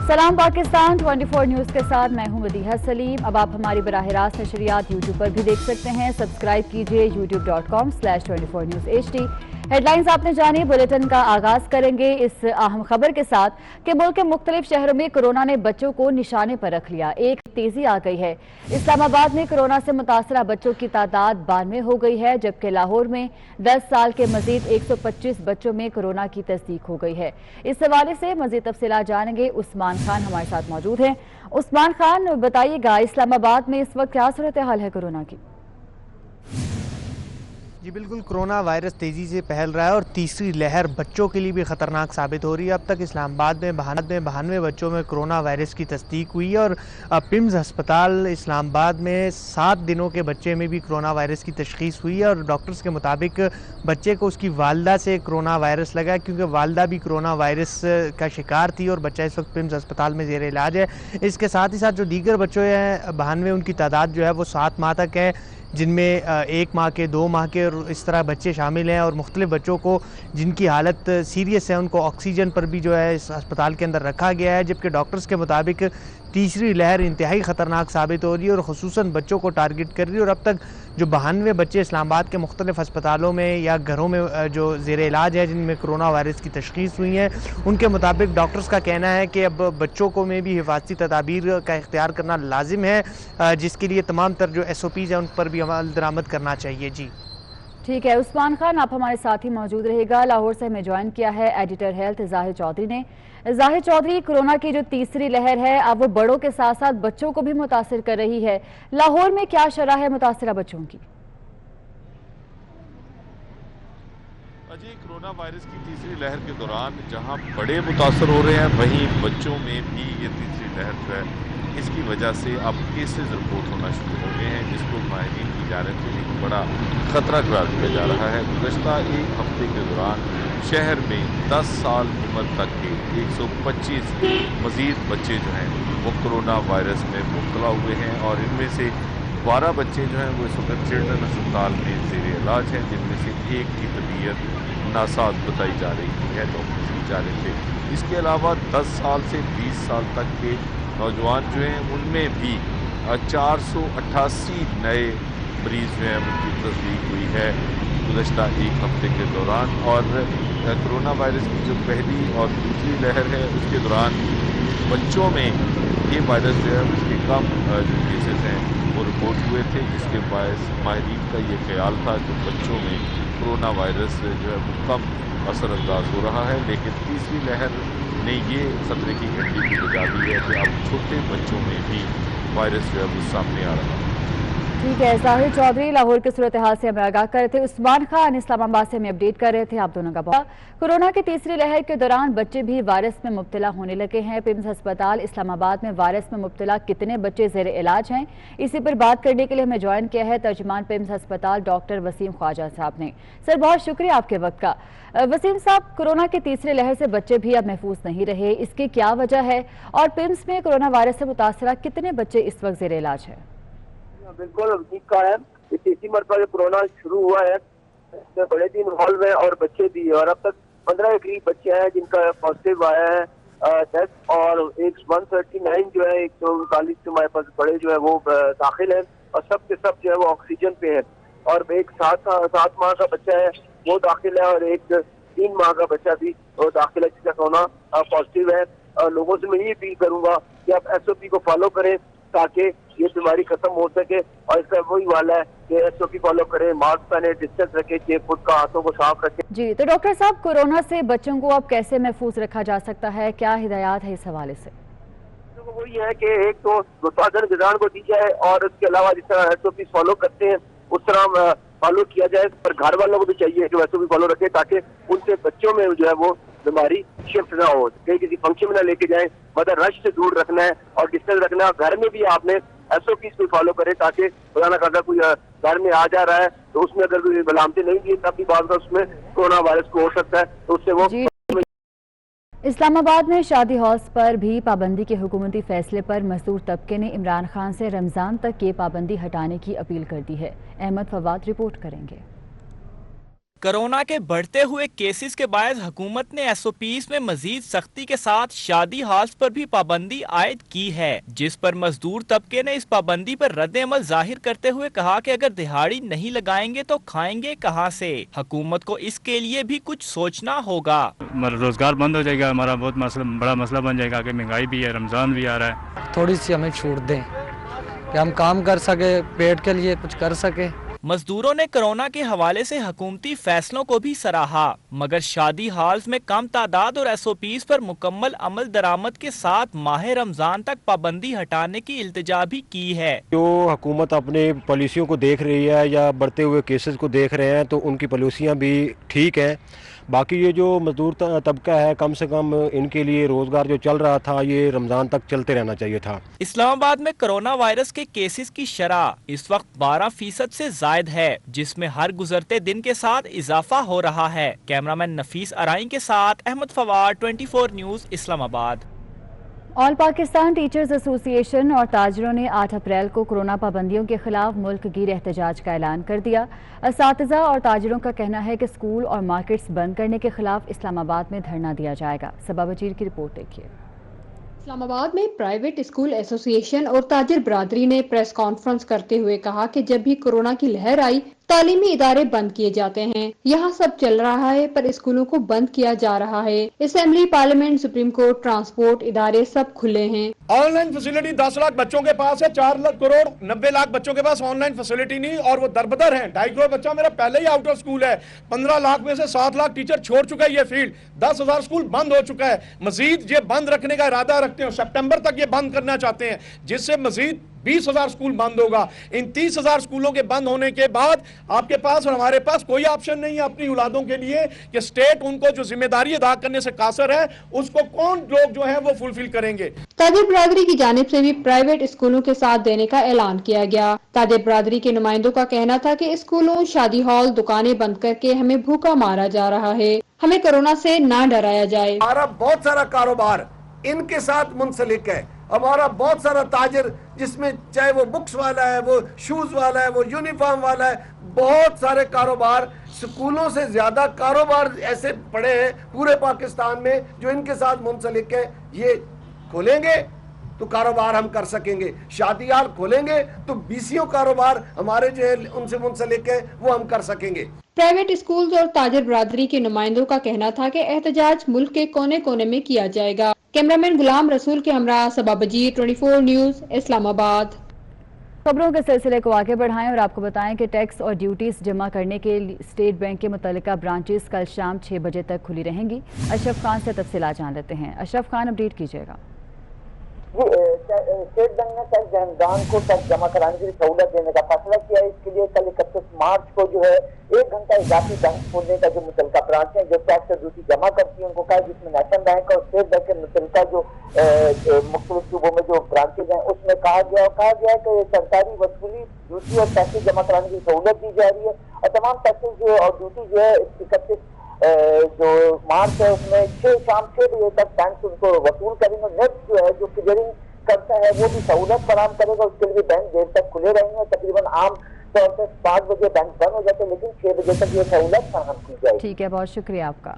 सलाम पाकिस्तान 24 न्यूज़ के साथ मैं हूं मदीहा सलीम। अब आप हमारी बराह रास्त नशरियात यूट्यूब पर भी देख सकते हैं। सब्सक्राइब कीजिए youtube.com/24newshd। हेडलाइंस आपने जानी। बुलेटिन का आगाज करेंगे इस अहम खबर के साथ कि मुल्क के मुख्तलिफ शहरों में कोरोना ने बच्चों को निशाने पर रख लिया। एक तेजी आ गई है। इस्लामाबाद में कोरोना से मुतासरा बच्चों की तादाद 92 हो गई है, जबकि लाहौर में 10 साल के मजीद 125 बच्चों में कोरोना की तस्दीक हो गई है। इस हवाले से मजीद तफसीलात जानेंगे। उस्मान खान हमारे साथ मौजूद हैं। उस्मान खान, बताइएगा इस्लामाबाद में इस वक्त क्या सूरत हाल है कोरोना की? जी बिल्कुल, कोरोना वायरस तेज़ी से फैल रहा है और तीसरी लहर बच्चों के लिए भी ख़तरनाक साबित हो रही है। अब तक इस्लामाबाद में 92 बच्चों में कोरोना वायरस की तस्दीक हुई है और पिम्स हस्पताल इस्लामाबाद में 7 दिनों के बच्चे में भी कोरोना वायरस की तशख़ीस हुई है और डॉक्टर्स के मुताबिक बच्चे को उसकी वालदा से कोरोना वायरस लगा है, क्योंकि वालदा भी कोरोना वायरस का शिकार थी और बच्चा इस वक्त पिम्स हस्पताल में ज़ेर इलाज है। इसके साथ ही साथ जो दीगर बच्चे हैं 92, उनकी तादाद जो है वो 7 माह तक है, जिनमें 1 माह के, 2 माह के और इस तरह बच्चे शामिल हैं। और मुख्तलिफ बच्चों को जिनकी हालत सीरियस है उनको ऑक्सीजन पर भी जो है इस अस्पताल के अंदर रखा गया है, जबकि डॉक्टर्स के मुताबिक तीसरी लहर इंतहाई ख़तरनाक साबित हो रही है और ख़ुसूसन बच्चों को टारगेट कर रही है। और अब तक जो 92 बच्चे इस्लामाबाद के मुख्तलिफ अस्पतालों में या घरों में जो ज़ेर इलाज है जिनमें कोरोना वायरस की तशख़ीस हुई है, उनके मुताबिक डॉक्टर्स का कहना है कि अब बच्चों को में भी हिफाजती तदाबीर का इख्तियार करना लाजिम है, जिसके लिए तमाम तर जो SOPs हैं उन पर भी अमल दरामद करना चाहिए। जी ठीक है उस्मान खान, आप हमारे साथ ही मौजूद रहेगा। लाहौर से हमें ज्वाइन किया है एडिटर हेल्थ ज़ाहिर चौधरी ने। ज़ाहिर चौधरी, कोरोना की जो तीसरी लहर है अब वो बड़ों के साथ साथ बच्चों को भी मुतासिर कर रही है। लाहौर में क्या शरह है मुतासिरा बच्चों की? जी, कोरोना वायरस की तीसरी लहर के दौरान जहां बड़े मुतासर हो रहे हैं, वहीं बच्चों में भी ये तीसरी लहर जो है इसकी वजह से अब केसेस रिपोर्ट होना शुरू हो गए हैं, जिसको माहिरीन की जानिब से एक बड़ा खतरा करार दिया जा रहा है। गुज़श्ता एक हफ्ते के दौरान शहर में 10 साल उम्र तक के 125 मजीद बच्चे जो हैं वो कोरोना वायरस में मुब्तला हुए हैं और इनमें से 12 बच्चे जो हैं वो इस वक्त चिल्ड्रन अस्पताल में ज़ेर इलाज हैं, जिनमें से एक की तबीयत नासाज बताई जा रही है डॉक्टर की जानिब से। इसके अलावा 10 साल से 20 साल तक के नौजवान जो हैं उनमें भी 488 नए मरीज़ जो हैं उनकी तस्दीक हुई है गुज़श्ता एक हफ्ते के दौरान। और कोरोना वायरस की जो पहली और दूसरी लहर है उसके दौरान बच्चों में ये वायरस जो है उसके कम जो केसेस हैं वो रिपोर्ट हुए थे, जिसके बायस माहिरीन का ये ख्याल था कि बच्चों में कोरोना वायरस जो है वो कम असरअंदाज हो रहा है। लेकिन तीसरी लहर ने ये खतरे की घंटी भी बजा दी है कि अब छोटे बच्चों में भी वायरस जो है वो सामने आ रहा है। ठीक है, ज़ाहिर चौधरी लाहौर के सूरत हाल से हमें आगाह कर रहे थे। उस्मान खान इस्लामाबाद से हमें अपडेट कर रहे थे। आप दोनों का बहुत। कोरोना की तीसरी लहर के दौरान बच्चे भी वायरस में मुब्तला होने लगे हैं। पिम्स हस्पताल इस्लामाबाद में वायरस में मुब्तला कितने बच्चे ज़ेर इलाज हैं, इसी पर बात करने के लिए हमें ज्वाइन किया है तर्जुमान पिम्स हस्पताल डॉक्टर वसीम ख्वाजा साहब ने। सर, बहुत शुक्रिया आपके वक्त का। वसीम साहब, कोरोना की तीसरी लहर से बच्चे भी अब महफूज नहीं रहे, इसकी क्या वजह है और पिम्स में कोरोना वायरस से मुतासरा कितने बच्चे इस वक्त ज़ेर इलाज है? बिल्कुल ठीक कहा है। ये तीसरी मरतबा कोरोना शुरू हुआ है, इसमें बड़े भी इन्वॉल्व हैं और बच्चे भी, और अब तक 15 के करीब बच्चे हैं जिनका पॉजिटिव आया है टेस्ट, और 139 जो है 139 जो हमारे पास बड़े जो है वो दाखिल है और सब के सब जो है वो ऑक्सीजन पे है। और एक 7 माह का बच्चा है वो दाखिल है और एक 3 माह का बच्चा भी वो दाखिल है जिसका कोरोना पॉजिटिव है। लोगों से मैं ये अपील करूंगा कि आप SOP को फॉलो करें ताकि ये बीमारी खत्म हो सके, और इसका वही वाला है कि SOP फॉलो करें, मास्क पहने, डिस्टेंस रखें, 6 फुट का हाथों को साफ रखें। जी, तो डॉक्टर साहब, कोरोना से बच्चों को अब कैसे महफूज रखा जा सकता है, क्या हिदायत है इस हवाले से? वही है कि एक तो मुतअद्दिल ग़िज़ा को दी जाए और उसके अलावा जिस तरह SOP फॉलो करते हैं उस तरह फॉलो किया जाए, पर घर वालों को भी चाहिए कि SOP फॉलो रखें ताकि उनसे बच्चों में जो है वो बीमारी शिफ्ट ना हो, कहीं किसी फंक्शन में ना लेके जाएं, मतलब रश से दूर रखना है और डिस्टेंस रखना है। घर में भी आपने SOPs को फॉलो करें ताकि खुदा ना खास्ता कोई घर में आ जा रहा है तो उसमें अगर कोई बलामतें नहीं दी तब भी बाद में उसमें कोरोना वायरस को हो सकता है, तो उससे वो। इस्लामाबाद में शादी हॉल्स पर भी पाबंदी के हुकूमती फैसले पर मजदूर तबके ने इमरान खान से रमजान तक ये पाबंदी हटाने की अपील कर दी है। अहमद फवाद रिपोर्ट करेंगे। कोरोना के बढ़ते हुए केसेस के बायस हुकूमत ने SOPs में मजीद सख्ती के साथ शादी हॉल्स पर भी पाबंदी आयद की है, जिस पर मजदूर तबके ने इस पाबंदी पर रद्द अमल जाहिर करते हुए कहा कि अगर दिहाड़ी नहीं लगाएंगे तो खाएंगे कहां से। हुकूमत को इसके लिए भी कुछ सोचना होगा। रोजगार बंद हो जाएगा, हमारा बहुत बड़ा मसला बन जाएगा कि महंगाई भी है, रमजान भी आ रहा है। थोड़ी सी हमें छूट दें कि हम काम कर सके, पेट के लिए कुछ कर सके। मजदूरों ने कोरोना के हवाले से हुकूमती फैसलों को भी सराहा, मगर शादी हॉल्स में कम तादाद और SOPs पर मुकम्मल अमल दरामद के साथ माह रमजान तक पाबंदी हटाने की इल्तिजा भी की है। जो हुकूमत अपने पॉलिसियों को देख रही है या बढ़ते हुए केसेस को देख रहे हैं तो उनकी पॉलिसियां भी ठीक हैं। बाकी ये जो मजदूर तबका है, कम से कम इनके लिए रोजगार जो चल रहा था ये रमजान तक चलते रहना चाहिए था। इस्लामाबाद में कोरोना वायरस के केसेस की शरह इस वक्त 12% से जायद है, जिसमें हर गुजरते दिन के साथ इजाफा हो रहा है। कैमरामैन नफीस अराई के साथ Ahmed Fawad, 24 news, Islamabad. All Pakistan teachers association और ताजरों ने 8 अप्रैल को कोरोना पाबंदियों के खिलाफ मुल्क गिर एहतजाज का ऐलान कर दिया। असातिज़ा और ताजरों का कहना है कि स्कूल और मार्केट्स बंद करने के खिलाफ इस्लामाबाद में धरना दिया जाएगा। सबा बशीर की रिपोर्ट देखिए। इस्लामाबाद में प्राइवेट स्कूल एसोसिएशन और ताजिर बरादरी ने प्रेस कॉन्फ्रेंस करते हुए कहा कि जब भी कोरोना की लहर आई तालीमी इदारे बंद किए जाते हैं। यहाँ सब चल रहा है पर स्कूलों को बंद किया जा रहा है। Assembly, parliament, supreme court, transport इदारे सब खुले हैं। ऑनलाइन फैसिलिटी 10 लाख बच्चों के पास है, 4 करोड़ 90 लाख बच्चों के पास ऑनलाइन फैसिलिटी नहीं और वो दरबदर है। 2.5 करोड़ बच्चा मेरा पहले ही आउट ऑफ स्कूल है। 15 लाख में से 7 लाख टीचर छोड़ चुका है ये फील्ड। 10,000 स्कूल बंद हो चुका है। मजीद ये बंद रखने का इरादा रखते हैं, सितंबर तक ये बंद करना चाहते हैं, जिससे मजीद 20,000 स्कूल बंद होगा। इन 30,000 स्कूलों के बंद होने के बाद आपके पास और हमारे पास कोई ऑप्शन नहीं है अपनी औलादों के लिए कि स्टेट उनको जो जिम्मेदारी अदा करने से कासर है उसको कौन लोग जो है वो फुलफिल करेंगे। ताजिर बरादरी की जानिब से भी प्राइवेट स्कूलों के साथ देने का ऐलान किया गया। ताजिर बरादरी के नुमाइंदों का कहना था कि स्कूलों, शादी हॉल, दुकानें बंद करके हमें भूखा मारा जा रहा है, हमें कोरोना से ना डराया जाए। हमारा बहुत सारा कारोबार इनके साथ मुंसलिक है। हमारा बहुत सारा ताजिर, जिसमें चाहे वो बुक्स वाला है, वो शूज वाला है, वो यूनिफॉर्म वाला है, बहुत सारे कारोबार, स्कूलों से ज्यादा कारोबार ऐसे पड़े हैं पूरे पाकिस्तान में जो इनके साथ मुंसलिक है। ये खोलेंगे तो कारोबार हम कर सकेंगे, शादी हाल खोलेंगे तो बीसियों कारोबार हमारे जो है उनसे मुंसलिक है वो हम कर सकेंगे। प्राइवेट स्कूल्स और ताजिर बरादरी के नुमाइंदों का कहना था कि एहतजाज मुल्क के कोने कोने में किया जाएगा। कैमरामैन गुलाम रसूल के हमरा सबा बजीर, 24 न्यूज, इस्लामाबाद। खबरों के सिलसिले को आगे बढ़ाएं और आपको बताएं कि टैक्स और ड्यूटीज जमा करने के स्टेट बैंक के मुतल्लिका ब्रांचेस कल शाम 6 बजे तक खुली रहेंगी। अशरफ खान से तफसीलात जान लेते हैं। अशरफ खान, अपडेट कीजिएगा। स्टेट बैंक ने टैक्स दहमदान को टैक्स जमा कराने की सहूलत देने का फैसला किया है। इसके लिए कल 31 मार्च को जो है 1 घंटा इजाफी बैंक खोलने का जो मुतल्लिका ब्रांच है जो टैक्स और ड्यूटी जमा करती है उनको कहा, जिसमें नेशनल बैंक और स्टेट बैंक के मुतल्लिका जो मुख्तलिफ सूबों में जो ब्रांचेज हैं उसमें कहा गया है कि सरकारी वसूली, ड्यूटी और टैक्सेस जमा कराने की सहूलत दी जा रही है और तमाम टैक्सेस जो और ड्यूटी जो है 31 जो मार्च है उसमें शाम 6 बजे तक बैंक उनको वसूल करेंगे। नेक्स्ट जो है जो क्लियरिंग करता है वो भी सहूलत फराहम करेगा। उसके लिए बैंक देर तक खुले रहेंगे। तकरीबन आम तौर पर 5 बजे बैंक बंद हो जाते हैं, लेकिन 6 बजे तक ये सहूलत फराहम की जाएगी। ठीक है, बहुत शुक्रिया आपका।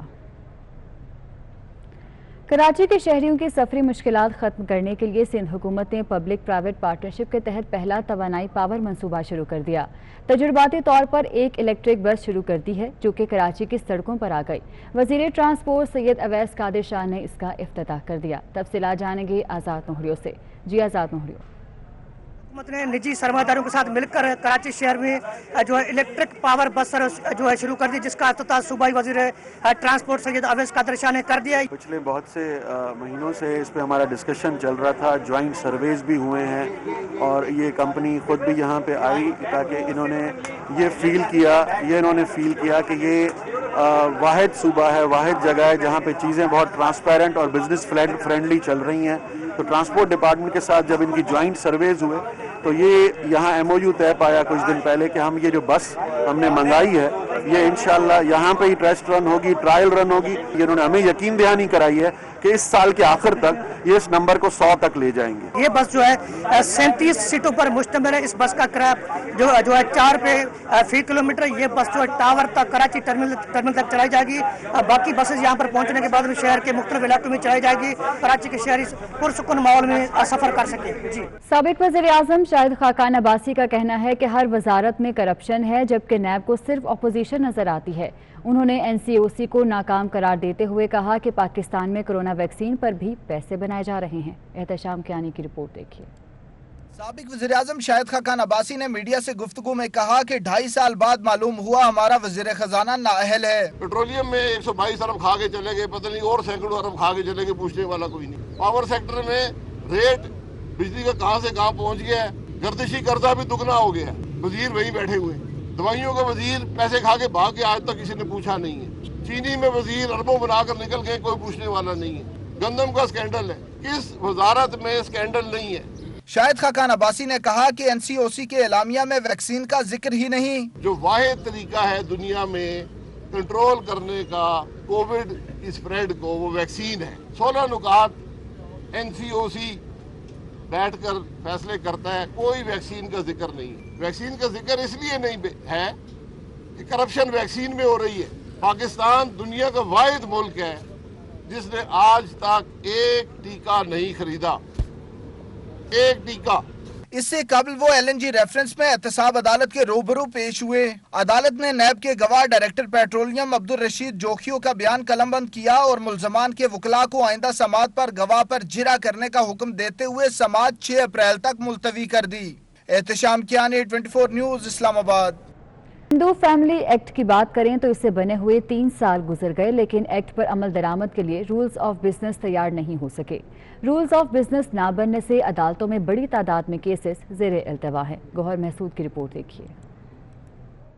कराची के शहरियों की सफरी मुश्किलात खत्म करने के लिए सिंध हुकूमत ने पब्लिक प्राइवेट पार्टनरशिप के तहत पहला तवानाई पावर मंसूबा शुरू कर दिया। तजुर्बाती तौर पर एक इलेक्ट्रिक बस शुरू कर दी है जो कि कराची की सड़कों पर आ गई। वजीर ट्रांसपोर्ट सैयद अवैस कादिर शाह ने इसका इफ्तिताह कर दिया। तफसीलात जानेंगे आज़ाद नोहरियो से। जी आज़ाद नोहरियो। हुकूमत ने निजी सरमादारों के साथ मिलकर कराची शहर में जो है इलेक्ट्रिक पावर बस जो है शुरू कर दी, जिसका इफ्तिताह सूबाई वजीर ट्रांसपोर्ट सैयद अवैस कादिर शाह ने कर दिया। पिछले बहुत से महीनों से इस पे हमारा डिस्कशन चल रहा था, ज्वाइंट सर्वेज भी हुए हैं और ये कंपनी खुद भी यहाँ पे आई ताकि इन्होंने ये फील किया कि ये वाहिद सूबा है, वाहिद जगह है जहाँ पे चीज़ें बहुत ट्रांसपेरेंट और बिजनेस फ्रेंडली चल रही हैं। तो ट्रांसपोर्ट डिपार्टमेंट के साथ जब इनकी ज्वाइंट सर्वेज हुए तो ये यहाँ MOU तय पाया कुछ दिन पहले कि हम ये जो बस हमने मंगाई है ये इंशाल्लाह यहाँ पे ही टेस्ट रन होगी, ट्रायल रन होगी। ये इन्होंने हमें यकीन दहानी कराई है کہ اس साल के आखिर तक ये इस नंबर को 100 तक ले जाएंगे। ये बस जो है 37 सीटों पर मुश्तमिल है। इस बस का किराया जो है 4 रुपये फी किलोमीटर। ये बस जो है टावर तक कराची टर्मिनल तक चलाई जाएगी। बाकी बसेस यहाँ पर पहुँचने के बाद भी शहर के मुख्तलिफ इलाकों में चलाई जाएगी, कराची के शहरी पुरसुकून माहौल में सफर कर सके। जी, साबिक वज़ीर-ए-आज़म शाहिद खाकान अब्बासी का कहना है कि हर वजारत में करप्शन है, जबकि नैब को सिर्फ अपोजिशन नजर आती है। उन्होंने NCOC को नाकाम करार देते हुए कहा कि पाकिस्तान में कोरोना वैक्सीन पर भी पैसे बनाए जा रहे हैं। एहतशाम कियानी की रिपोर्ट देखिए। साबिक वज़ीर-ए-आज़म शाहिद खाकान अब्बासी ने मीडिया से गुफ्तगू में कहा कि 2.5 साल बाद मालूम हुआ हमारा वज़ीर खजाना नाअहल है। पेट्रोलियम में 122 अरब खा के चले गए, पता नहीं और सैकड़ों अरब खा के चले गए, पूछने वाला कोई नहीं। पावर सेक्टर में रेट बिजली का कहां से कहां पहुंच गया है, गर्दिशी कर्जा भी दुगना हो गया है। वजीर वहीं बैठे हुए हैं। दवाइयों का वजीर पैसे खा के भाग के आज तक किसी ने पूछा नहीं है। चीनी में वजीर अरबों बनाकर निकल गए, कोई पूछने वाला नहीं है। गंदम का स्कैंडल है, किस वजारत में स्कैंडल नहीं है। शाहिद खाकान अब्बासी ने कहा कि NCOC के एलामिया में वैक्सीन का जिक्र ही नहीं। जो वाहिद तरीका है दुनिया में कंट्रोल करने का कोविड की स्प्रेड को, वो वैक्सीन है। 16 नुकात NCOC बैठकर फैसले करता है, कोई वैक्सीन का जिक्र नहीं है। वैक्सीन का जिक्र इसलिए नहीं है कि करप्शन वैक्सीन में हो रही है। पाकिस्तान दुनिया का वाहिद मुल्क है जिसने आज तक एक टीका नहीं खरीदा, एक टीका। इससे कबल वो LNG रेफरेंस में एहतसाब अदालत के रूबरू पेश हुए। अदालत ने नैब के गवाह डायरेक्टर पेट्रोलियम अब्दुल रशीद जोखियों का बयान कलमबंद किया और मुल्जमान के वकला को आइंदा समाअत पर गवाह पर जिरा करने का हुक्म देते हुए समाअत 6 अप्रैल तक मुलतवी कर दी। Ehtesham Kiani 24 news Islamabad. Hindu family act की बात करें तो इससे बने हुए 3 साल गुजर गए, लेकिन एक्ट पर अमल दरामद के लिए रूल्स ऑफ बिजनेस तैयार नहीं हो सके। रूल्स ऑफ बिजनेस ना बनने से अदालतों में बड़ी तादाद में केसेस ज़ेरे इल्तवा हैं। गौहर महसूद की रिपोर्ट देखिए।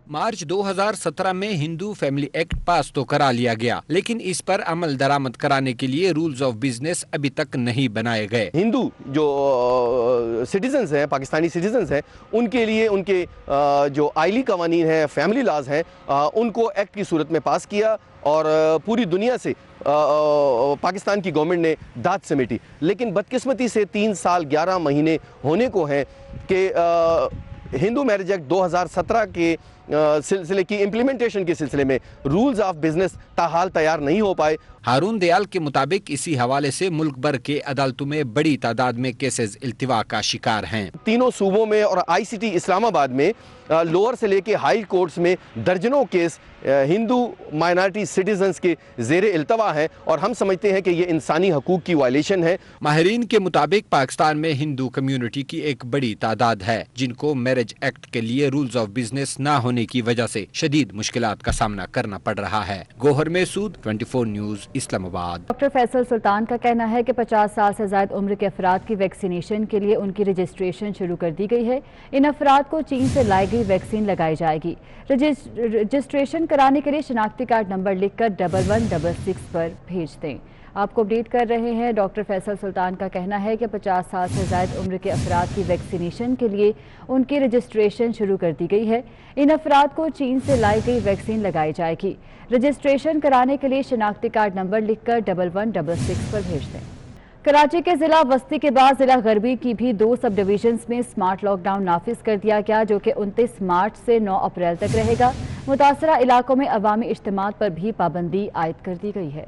मार्च 2017 में हिंदू फैमिली एक्ट पास तो करा लिया गया, लेकिन इस पर अमल दरामद कराने के लिए रूल्स ऑफ बिजनेस अभी तक नहीं बनाए गए। हिंदू जो सिटीजन्स हैं, पाकिस्तानी सिटीजन्स हैं, उनके लिए उनके जो आइली कवानीन हैं, फैमिली लॉज हैं, उनको एक्ट की सूरत में पास किया और पूरी दुनिया से पाकिस्तान की गवर्नमेंट ने दाद समेटी। लेकिन बदकिस्मती से 3 साल 11 महीने होने को हैं कि हिंदू मैरिज एक्ट 2017 के सिलसिले की इम्प्लीमेंटेशन के सिलसिले में रूल्स ऑफ बिजनेस ताहाल तैयार नहीं हो पाए। हारून दयाल के मुताबिक इसी हवाले से मुल्क भर के अदालतों में बड़ी तादाद में केसेस इल्तिवा का शिकार हैं। तीनों सूबों में और ICT इस्लामाबाद में लोअर से लेके हाई कोर्ट्स में दर्जनों केस हिंदू माइनॉरिटी सिटीजन्स के ज़ेरे इल्तवा हैं और हम समझते हैं कि ये इंसानी हकूक़ की वायलेशन है। माहिरीन के मुताबिक पाकिस्तान में हिंदू कम्युनिटी की एक बड़ी तादाद है जिनको मैरिज एक्ट के लिए रूल्स ऑफ बिजनेस न होने की वजह से शदीद मुश्किलात का सामना करना पड़ रहा है। गौहर महसूद, 24 न्यूज़ इस्लामाबाद। डॉक्टर फैसल सुल्तान का कहना है कि 50 साल से ज़ायद उम्र के अफराद की वैक्सीनेशन के लिए उनकी रजिस्ट्रेशन शुरू कर दी गई है। इन अफराद को चीन से लाई गई वैक्सीन लगाई जाएगी। रजिस्ट्रेशन कराने के लिए शनाख्ती कार्ड नंबर लिखकर 1166 पर भेज दें। आपको अपडेट कर रहे हैं। डॉक्टर फैसल सुल्तान का कहना है कि 50 साल से ज़ायद उम्र के अफराद की वैक्सीनेशन के लिए उनकी रजिस्ट्रेशन शुरू कर दी गई है। इन अफराद को चीन से लाई गई वैक्सीन लगाई जाएगी। रजिस्ट्रेशन कराने के लिए शनाख्ती कार्ड नंबर लिखकर 1166 पर भेज दें। कराची के जिला वस्ती के बाद जिला गरबी की भी 2 सब डिवीजन्स में स्मार्ट लॉकडाउन नाफिज कर दिया गया, जो कि 29 मार्च से 9 अप्रैल तक रहेगा। मुतासरा इलाकों में अवामी इज्तिमात पर भी पाबंदी आयद कर दी गई है।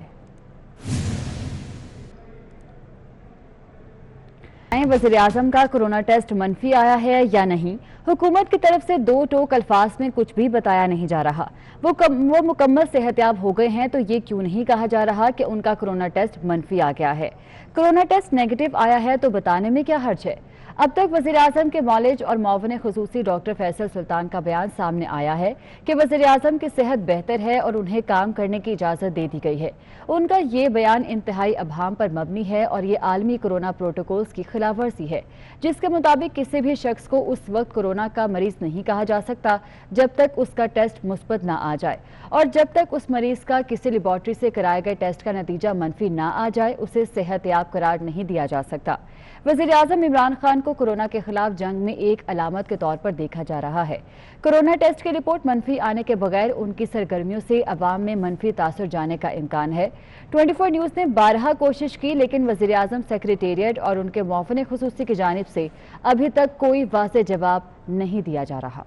वज़ीर आज़म का कोरोना टेस्ट मनफी आया है या नहीं, हुकूमत की तरफ से 2 टोक अल्फाज में कुछ भी बताया नहीं जा रहा। वो मुकम्मल सेहतयाब हो गए हैं तो ये क्यों नहीं कहा जा रहा कि उनका कोरोना टेस्ट मनफी आ गया है। कोरोना टेस्ट नेगेटिव आया है तो बताने में क्या हर्ज है। अब तक वज़ीर आज़म के मौलिज और मुआविन खुसूसी डॉक्टर फैसल सुल्तान का बयान सामने आया है कि वज़ीर आज़म की सेहत बेहतर है और उन्हें काम करने की इजाज़त दे दी गई है। उनका ये बयान इंतहाई अभाम पर मबनी है और ये आलमी कोरोना प्रोटोकॉल्स की खिलाफ वर्जी है, जिसके मुताबिक किसी भी शख्स को उस वक्त कोरोना का मरीज नहीं कहा जा सकता जब तक उसका टेस्ट मुस्बत ना आ जाए, और जब तक उस मरीज का किसी लेबॉर्ट्री से कराए गए टेस्ट का नतीजा मनफी ना आ जाए उसे सेहतयाब करार नहीं दिया जा सकता। वज़ीर आज़म इमरान खान को कोरोना के खिलाफ जंग में एक अलामत के तौर पर देखा जा रहा है। कोरोना टेस्ट की रिपोर्ट मनफी आने के बगैर उनकी सरगर्मियों से अवाम में मनफी तासुर जाने का इम्कान है। 24 न्यूज़ ने 12 कोशिश की, लेकिन वज़ीर आज़म सेक्रेटेरिएट और उनके मुआविन खुसूसी की जानिब से अभी तक कोई वाज़ेह जवाब नहीं दिया जा रहा।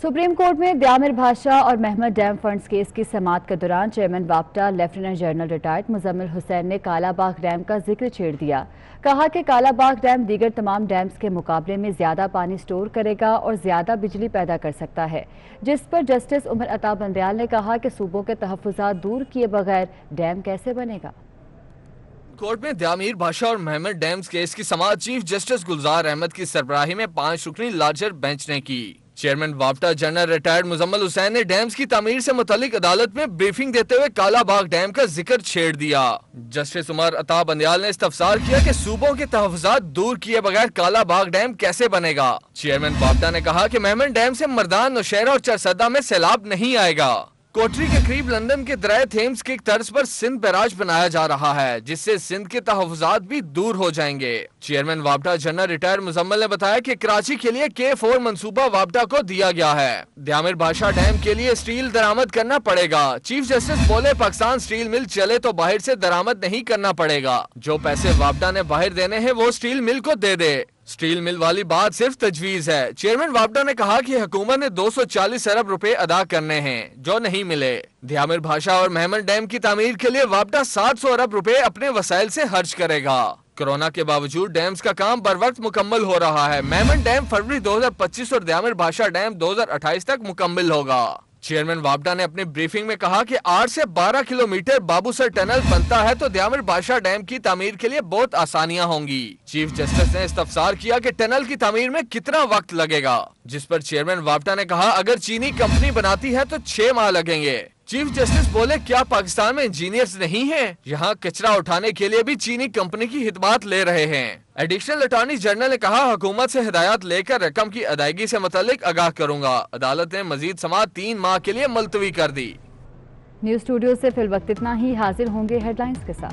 सुप्रीम कोर्ट में द्यामिर भाषा और महमद डैम फंड्स केस की समाअत के दौरान चेयरमैन वाप्टा lieutenant general retired Muzammil Hussain ने कालाबाग डैम का जिक्र छेड़ दिया। कहा कि कालाबाग डैम दीगर तमाम डैम्स के मुकाबले में ज्यादा पानी स्टोर करेगा और ज्यादा बिजली पैदा कर सकता है, जिस पर जस्टिस उमर अता बंदयाल ने कहा कि सूबों के तहफ़्फ़ुज़ात दूर किए बगैर डैम कैसे बनेगा। कोर्ट में द्यामिर भाषा और महमद डैम्स केस की समाअत चीफ जस्टिस गुलजार अहमद की सरबराही में 5 रुकनी लार्जर बेंच ने की। चेयरमैन वाप्टा जनरल रिटायर्ड मुजम्मिल हुसैन ने डैम्स की तामीर से मुतालिक अदालत में ब्रीफिंग देते हुए कालाबाग डैम का जिक्र छेड़ दिया। जस्टिस उमर अता बंदयाल ने इस्तफसार किया कि सूबों के तहफ़्फ़ुज़ात दूर किए बगैर कालाबाग डैम कैसे बनेगा। चेयरमैन वाप्टा ने कहा कि महमद डैम से मर्दान, नौशहरा और चरसदा में सैलाब नहीं आएगा। कोटरी के करीब लंदन के दरिया थेम्स की तर्ज पर सिंध बैराज बनाया जा रहा है, जिससे सिंध के तहफ़्फ़ुज़ात भी दूर हो जाएंगे। चेयरमैन वाप्टा जनरल रिटायर्ड मुजम्मिल ने बताया कि कराची के लिए K4 मंसूबा वाप्टा को दिया गया है। द्यामिर भाषा डैम के लिए स्टील दरामद करना पड़ेगा। चीफ जस्टिस बोले, पाकिस्तान स्टील मिल चले तो बाहर से दरामद नहीं करना पड़ेगा। जो पैसे वाप्टा ने बाहर देने हैं वो स्टील मिल को दे दे। स्टील मिल वाली बात सिर्फ तजवीज है। चेयरमैन वाप्टा ने कहा कि हुकूमत ने 240 अरब रुपए अदा करने हैं जो नहीं मिले। द्यामिर भाषा और महमद डैम की तामीर के लिए वाप्टा 700 अरब रुपए अपने वसाइल से खर्च करेगा। कोरोना के बावजूद डैम्स का काम बर वक्त मुकम्मल हो रहा है। महमद डैम फरवरी 2025 और द्यामिर भाषा डैम 2028 तक मुकम्मल होगा। चेयरमैन वाप्टा ने अपनी ब्रीफिंग में कहा कि 8 से 12 किलोमीटर बाबूसर टनल बनता है तो द्यामिर भाषा डैम की तामीर के लिए बहुत आसानियां होंगी। चीफ जस्टिस ने इस्तफसार किया कि टनल की तामीर में कितना वक्त लगेगा, जिस पर चेयरमैन वाप्टा ने कहा अगर चीनी कंपनी बनाती है तो 6 माह लगेंगे। चीफ जस्टिस बोले, क्या पाकिस्तान में इंजीनियर्स नहीं हैं? यहाँ कचरा उठाने के लिए भी चीनी कंपनी की खिदमत ले रहे हैं। एडिशनल अटॉर्नी जनरल ने कहा हुकूमत से हिदायत लेकर रकम की अदायगी से मुतालिक आगाह करूंगा। अदालत ने मजीद समाअत 3 माह के लिए मुलतवी कर दी। न्यूज़ स्टूडियो से फिल वक्त इतना ही। हाजिर होंगे हेडलाइंस के साथ।